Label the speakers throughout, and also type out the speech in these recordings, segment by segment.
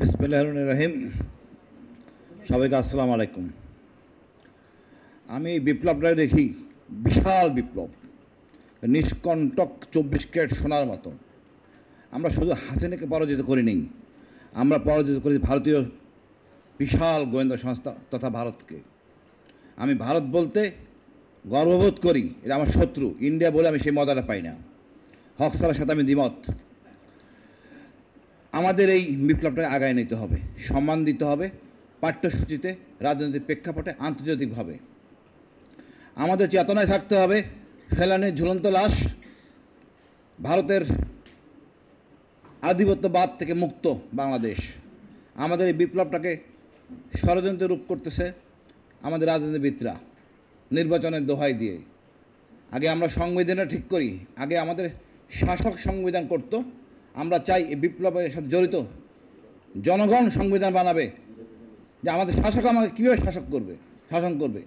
Speaker 1: বিসমিল্লাহির রহিম। সবাইকে আসসালামু আলাইকুম। আমি বিপ্লবটাই দেখি বিশাল বিপ্লব, নিষ্কণ্টক 24 ক্যারেট সোনার মতো। আমরা শুধু হাসিনাকে পরাজিত করিনি, আমরা পরাজিত করি ভারতীয় বিশাল গোয়েন্দা সংস্থা তথা ভারতকে। আমি ভারত বলতে গর্ববোধ করি, এটা আমার শত্রু। ইন্ডিয়া বলে আমি সেই মজাটা পাই না। হক স্যারের সাথে আমি দ্বিমত। আমাদের এই বিপ্লবটাকে আগায় নিতে হবে, সম্মান দিতে হবে পাঠ্যসূচিতে, রাজনৈতিক প্রেক্ষাপটে, আন্তর্জাতিকভাবে। আমাদের চেতনায় থাকতে হবে ফেলানির ঝুলন্ত লাশ ভারতের আধিপত্যবাদ থেকে মুক্ত বাংলাদেশ। আমাদের এই বিপ্লবটাকে ষড়যন্ত্র রূপ করতেছে আমাদের রাজনীতিবিদরা নির্বাচনের দোহাই দিয়ে। আগে আমরা সংবিধানটা ঠিক করি, আগে আমাদের শাসক সংবিধান করত। আমরা চাই এই বিপ্লবের সাথে জড়িত জনগণ সংবিধান বানাবে, যে আমাদের শাসক আমাকে কীভাবে শাসন করবে।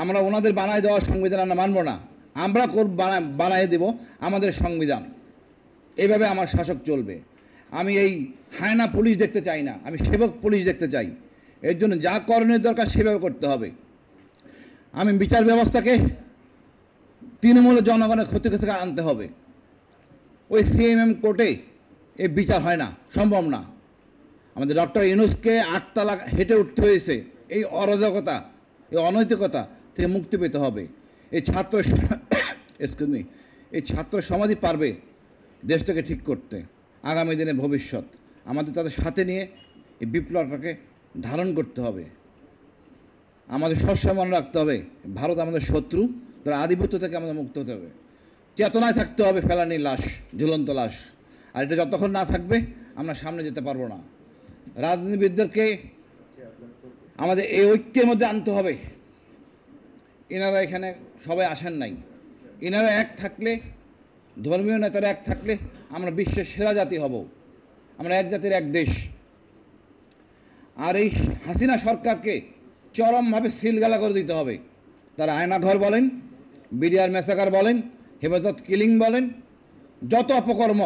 Speaker 1: আমরা ওনাদের বানায় দেওয়া সংবিধান আমরা মানব না, আমরা বানায় দেব আমাদের সংবিধান। এইভাবে আমার শাসক চলবে। আমি এই হায়না পুলিশ দেখতে চাই না, আমি সেবক পুলিশ দেখতে চাই। এর জন্য যা করণীয় দরকার সেভাবে করতে হবে। আমি বিচার ব্যবস্থাকে তৃণমূলের জনগণের ক্ষতি থেকে আনতে হবে। ওই সিএমএম কোর্টে এই বিচার হয় না, সম্ভব না। আমাদের ডক্টর ইউনূসকে 8 তালা হেঁটে উঠতে হয়েছে এই অরাজকতা, এই অনৈতিকতা থেকে মুক্তি পেতে হবে। এই ছাত্র সমাজই পারবে দেশটাকে ঠিক করতে, আগামী দিনের ভবিষ্যৎ। আমাদের তাদের সাথে নিয়ে এই বিপ্লবটাকে ধারণ করতে হবে। আমাদের সবসময় মনে রাখতে হবে ভারত আমাদের শত্রু, তার আধিপত্য থেকে আমাদের মুক্ত হতে হবে। চেতনায় থাকতে হবে ফেলানির লাশ, ঝুলন্ত লাশ। আর এটা যতক্ষণ না থাকবে আমরা সামনে যেতে পারবো না। রাজনীতিবিদদেরকে আমাদের এই ঐক্যের মধ্যে আনতে হবে। এনারা এখানে সবাই আসেন নাই, এনারা এক থাকলে, ধর্মীয় নেতারা এক থাকলে আমরা বিশ্বের সেরা জাতি হব। আমরা এক জাতির এক দেশ। আর এই হাসিনা সরকারকে চরমভাবে সিলগালা করে দিতে হবে। তারা আয়নাঘর বলেন, বিডিআর ম্যাসাকার বলেন, হেফাজত কিলিং বলেন, যত অপকর্ম,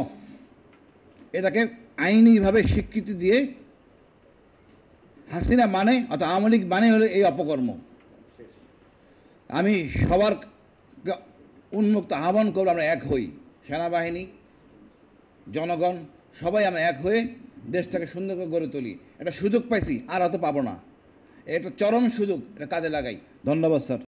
Speaker 1: এটাকে আইনিভাবে স্বীকৃতি দিয়ে হাসিনা মানে অর্থাৎ আওয়ামী লীগ মানে হলো এই অপকর্ম। আমি সবার উন্মুক্ত আহ্বান করব, আমরা এক হই, সেনাবাহিনী, জনগণ সবাই আমরা এক হয়ে দেশটাকে সুন্দর করে গড়ে তুলি। এটা সুযোগ পাইছি, আর হয়তো পাবো না। এটা চরম সুযোগ, এটা কাজে লাগাই। ধন্যবাদ স্যার।